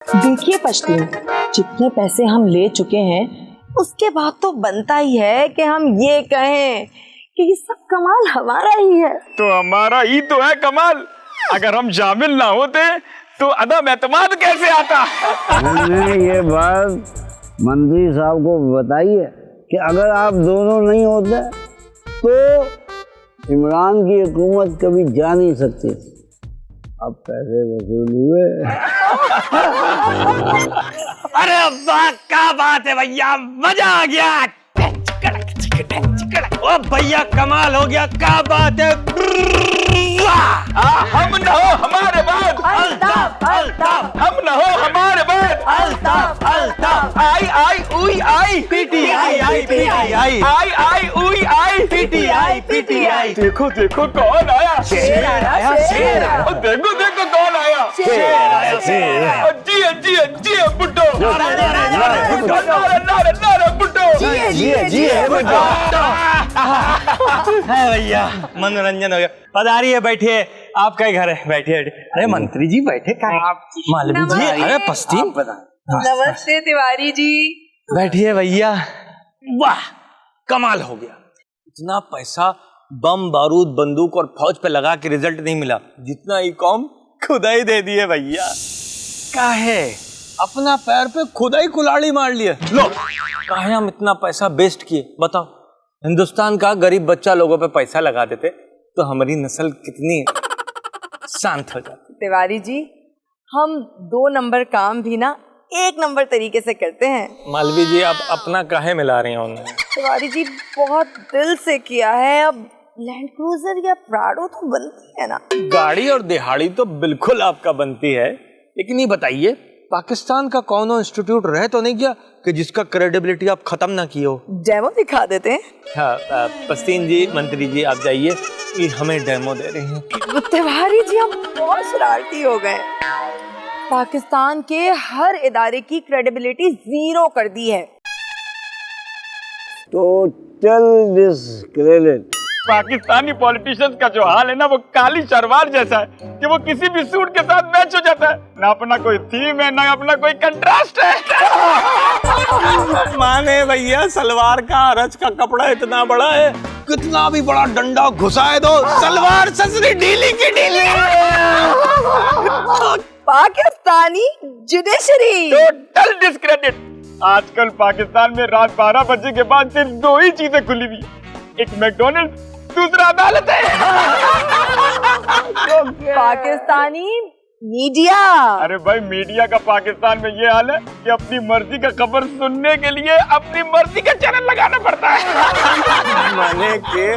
देखिए पश्चिम, जितने पैसे हम ले चुके हैं उसके बाद तो बनता ही है कि हम ये कहें कि ये सब कमाल हमारा ही है। तो हमारा ही तो है कमाल। अगर हम शामिल ना होते तो अदम एतमाद कैसे आता। मैंने ये बात मंत्री साहब को बताई है कि अगर आप दोनों नहीं होते तो इमरान की हुकूमत कभी जा नहीं सकती। अब पैसे वसूल हुए। अरे वाह, क्या बात है भैया, मजा आ गया। ओ भैया कमाल हो गया, क्या बात है। हम न हो हमारे बाद अल्ताफ अल्ताफ, हम न हो हमारे बाद अल्ताफ अल्ताफ। आई आई उई आई पीटीआई आई पीटीआई, आई आई उई आई पीटीआई पीटीआई। देखो देखो कौन आया, शेर आया शेर आया। देखो देखो कौन आया, शेर आया शेर आया। जी जी जी बुड्ढो, भैया मनोरंजन हो गया। पधारिए, बैठिए, आपका घर है, बैठिए। अरे मंत्री जी बैठे, मालवी जी, अरे पश्चिम। नमस्ते तिवारी जी। बैठिए भैया। वाह, कमाल हो गया। इतना पैसा बम बारूद बंदूक और फौज पे लगा के रिजल्ट नहीं मिला जितना ही कौम खुदा ही दे दिए भैया। काहे अपना पैर पे खुदा ही कुल्हाड़ी मार लिए। लो, काहे हम इतना पैसा वेस्ट किए बताओ। हिंदुस्तान का गरीब बच्चा लोगों पे पैसा लगा देते तो हमारी नस्ल कितनी शांत हो जाती। तिवारी जी, हम 2 नंबर काम भी ना 1 नंबर तरीके से करते हैं। मालवी जी, आप अपना काहे मिला रही हैं उन्हें? तिवारी जी बहुत दिल से किया है। अब लैंड क्रूजर या प्राडो तो बनती है ना। गाड़ी और दिहाड़ी तो बिल्कुल आपका बनती है, लेकिन ये बताइए पाकिस्तान का कौन इंस्टीट्यूट रह तो नहीं गया कि जिसका क्रेडिबिलिटी आप खत्म ना की हो? डेमो दिखा देते हैं। हाँ, पश्चिम जी, मंत्री जी, आप जाइए, ये हमें डेमो दे रहे हैं। तिवारी जी हम बहुत शरारती हो गए। पाकिस्तान के हर इदारे की क्रेडिबिलिटी 0 कर दी है। Total discredit. पाकिस्तानी पॉलिटिशियंस का जो हाल है ना, वो काली शलवार जैसा है कि वो किसी भी सूट के साथ मैच हो जाता है। ना अपना कोई थीम है, ना अपना कोई कंट्रास्ट है। माने भैया, सलवार का रच का कपड़ा इतना बड़ा है, कितना भी बड़ा डंडा घुसाए दो, सलवार ससरी ढीली की ढीली। Pakistani judiciary total discredit. आजकल पाकिस्तान में रात 12 बजे के बाद सिर्फ 2 ही चीजें खुली हुई, एक मैकडॉनल्ड, दूसरा अदालत है। पाकिस्तानी मीडिया। अरे भाई, मीडिया का पाकिस्तान में ये हाल है कि अपनी मर्जी का खबर सुनने के लिए अपनी मर्जी का चैनल लगाना पड़ता है। माने के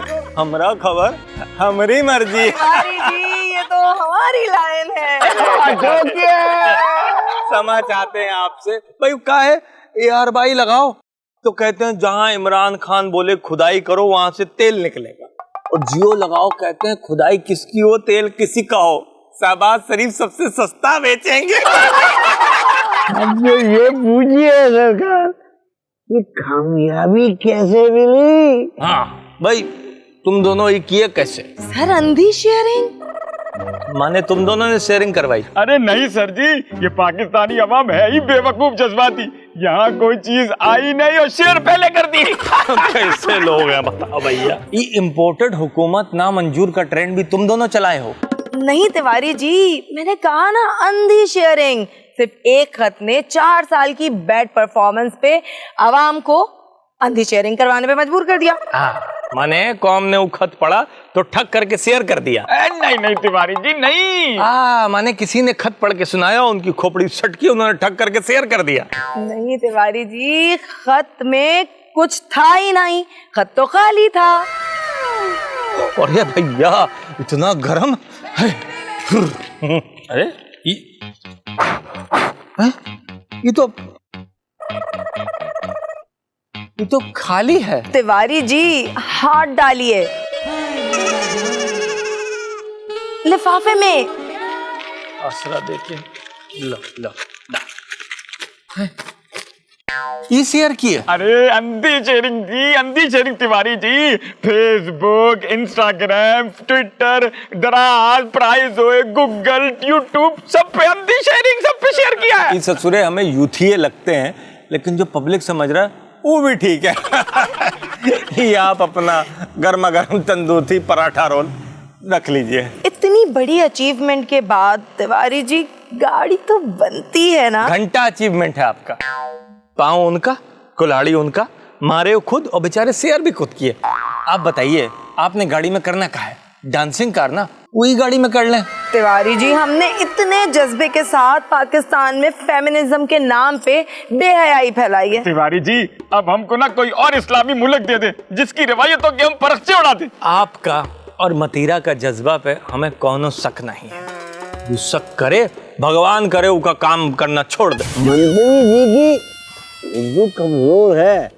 हमरा खबर हमारी मर्जी। जी ये तो हमारी लाइन है। क्षमा चाहते हैं आपसे भाई। क्या है AR भाई लगाओ तो कहते हैं जहां इमरान खान बोले खुदाई करो वहां से तेल निकलेगा, और जियो लगाओ कहते हैं खुदाई किसकी हो तेल किसी का हो। शहबाज शरीफ सबसे सस्ता बेचेंगे। अब ये पूछिए सरकार कि कामयाबी कैसे मिली? हाँ भाई, तुम दोनों ये किए कैसे? सर अंधी शेयरिंग। माने तुम दोनों ने शेयरिंग करवाई? अरे नहीं सर जी, ये पाकिस्तानी अवाम है ही बेवकूफ जज्बाती। यहाँ कोई चीज आई नहीं और शेयर पहले कर दी। कैसे लोग हैं बताओ भैया। ये इम्पोर्टेड हुकूमत ना मंजूर का ट्रेंड भी तुम दोनों चलाए हो? नहीं तिवारी जी, मैंने कहा ना अंधी शेयरिंग। सिर्फ एक खत ने 4 साल की बैड परफॉर्मेंस पे आवाम को अंधी शेयरिंग करवाने पे मजबूर कर दिया। हाँ, माने कौम ने वो खत पढ़ा तो ठग करके शेयर कर दिया। नहीं नहीं तिवारी जी, नहीं। माने किसी ने खत पढ़ के सुनाया, उनकी खोपड़ी सटकी, उन्होंने ठग करके शेयर कर दिया। नहीं तिवारी जी, खत में कुछ था ही नहीं, खत तो खाली था। अरे भैया, इतना गरम है। अरे ये तो खाली है। तिवारी जी हाथ डालिए लिफाफे में। आसरा देके लो लो। ये शेयर किए? अरे अंधी शेयरिंग जी, अंधी sharing Tiwari ji. Facebook, Instagram, Twitter, दराज, प्राइस, गूगल, यूट्यूब, सब पे अंधी शेयरिंग, सब पे शेयर किया है। ये ससुरे हमें यूथिये लगते हैं, लेकिन जो पब्लिक समझ रहा है वो भी ठीक है। ये आप अपना गर्मा गर्म तंदूरी पराठा रोल रख लीजिए। इतनी बड़ी अचीवमेंट के बाद तिवारी जी गाड़ी तो बनती है ना। घंटा अचीवमेंट है आपका। पाँव उनका, कुल्हाड़ी उनका, मारे वो खुद और बेचारे शेयर भी खुद किए। आप बताइए, आपने गाड़ी में करना क्या है? डांसिंग करना, वही गाड़ी में कर लें। तिवारी जी, हमने इतने जज्बे के साथ पाकिस्तान में फेमिनिज्म के नाम पे बेहयाई फैलाई है। तिवारी जी, अब हमको ना कोई और इस्लामी मुल्क दे दे जिसकी रिवायतों के हम परखचे उड़ा दे। आपका और मतीरा का जज्बा पे हमें कोनो शक नहीं है। जो शक करे, भगवान करे उसका काम करना छोड़ दे। मंत्री जी की उर्दू कमजोर है,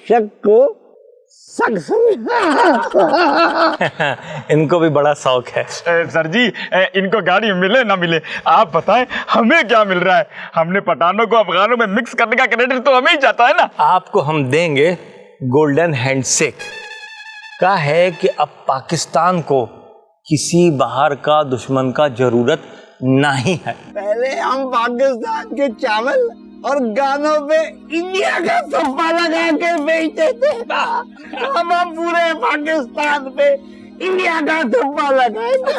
शक को शक समझा। इनको भी बड़ा शौक है। सर जी, इनको गाड़ी मिले ना मिले, आप बताएं हमें क्या मिल रहा है? हमने पठानों को अफगानों में मिक्स करने का क्रेडिट तो हमें ही जाता है ना। आपको हम देंगे गोल्डन हैंडशेक। का है कि अब पाकिस्तान को किसी बाहर का दुश्मन का जरूरत नहीं है। पहले हम पाकिस्तान के चावल और गानों पे इंडिया का थप्पा लगा के बेचते थे। अब हम पूरे पाकिस्तान पे इंडिया का थप्पा लगाएंगे।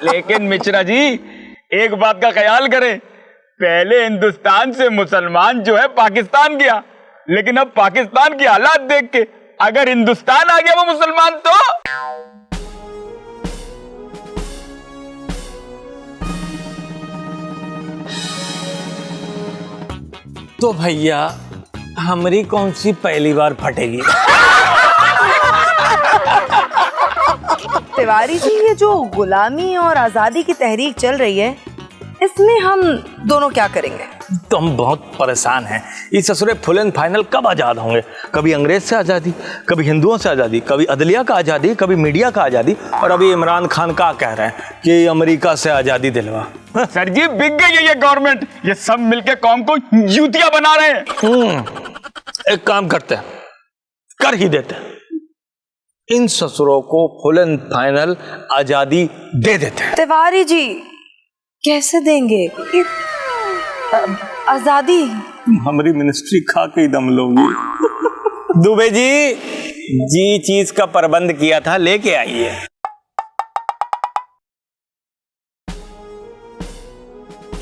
लेकिन मिश्रा जी, एक बात का ख्याल करें, पहले हिंदुस्तान से मुसलमान जो है पाकिस्तान गया, लेकिन अब पाकिस्तान की हालात देख के अगर हिंदुस्तान आ गया वो मुसलमान तो भैया हमारी कौन सी पहली बार फटेगी? तिवारी जी, ये जो गुलामी और आजादी की तहरीक चल रही है, इसमें हम दोनों क्या करेंगे? तो हम बहुत परेशान हैं। ये ससुरे फुल एंड फाइनल कब आज़ाद होंगे? कभी अंग्रेज से आज़ादी, कभी हिंदुओं से आज़ादी, कभी अदलिया का आज़ादी, कभी मीडिया का आज़ादी, और अभी इमरान खान का कह रहे हैं कि अमेरिका से आज़ादी दिलवा। सर जी, बिक गई है ये गवर्नमेंट, ये सब मिलके कौम को यूतिया बना रहे हैं। एक काम करते हैं, कर ही देते हैं, इन ससुरों को फुल एंड फाइनल आज़ादी दे देते हैं। तिवारी जी, कैसे देंगे आजादी? हमारी मिनिस्ट्री खा के ही दम लोगी। दुबे जी चीज का प्रबंध किया था, लेके आइए।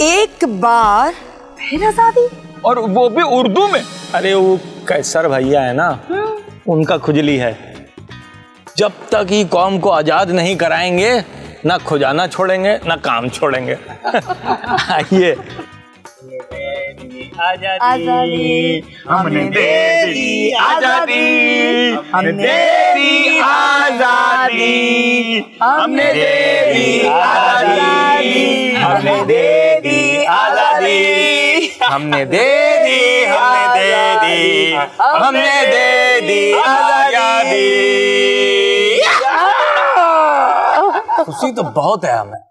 एक बार फिर आजादी, और वो भी उर्दू में। अरे वो कैसर भैया है ना, उनका खुजली है। जब तक ही कौम को आजाद नहीं कराएंगे, ना खुजाना छोड़ेंगे ना काम छोड़ेंगे। आइए। आजादी हमने दे दी आजादी, हमने दे दी आजादी, हमने दे दी आजादी, हमने दे दी आजादी, हमने दे दी, हमने दे दी आजादी। खुशी तो बहुत है हमें,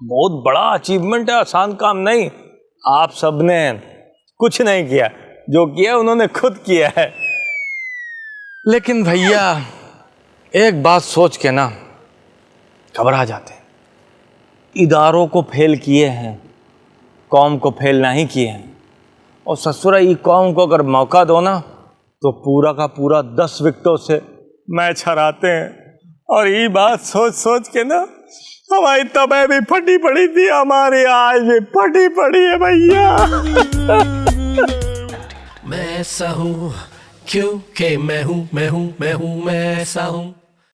बहुत बड़ा अचीवमेंट है, आसान काम नहीं। आप सबने कुछ नहीं किया, जो किया उन्होंने खुद किया है। लेकिन भैया एक बात सोच के ना घबरा जाते हैं। इदारों को फेल किए हैं, कौम को फेल नहीं किए हैं। और ससुरा ये कौम को अगर मौका दो ना तो पूरा का पूरा 10 विकेटों से मैच हराते हैं। और ये बात सोच सोच के ना हमारी तबीयत भी फटी पड़ी थी, हमारी आज भी फटी पड़ी है भैया। मैं ऐसा हूँ क्योंकि मैं हूँ मैं ऐसा हूँ।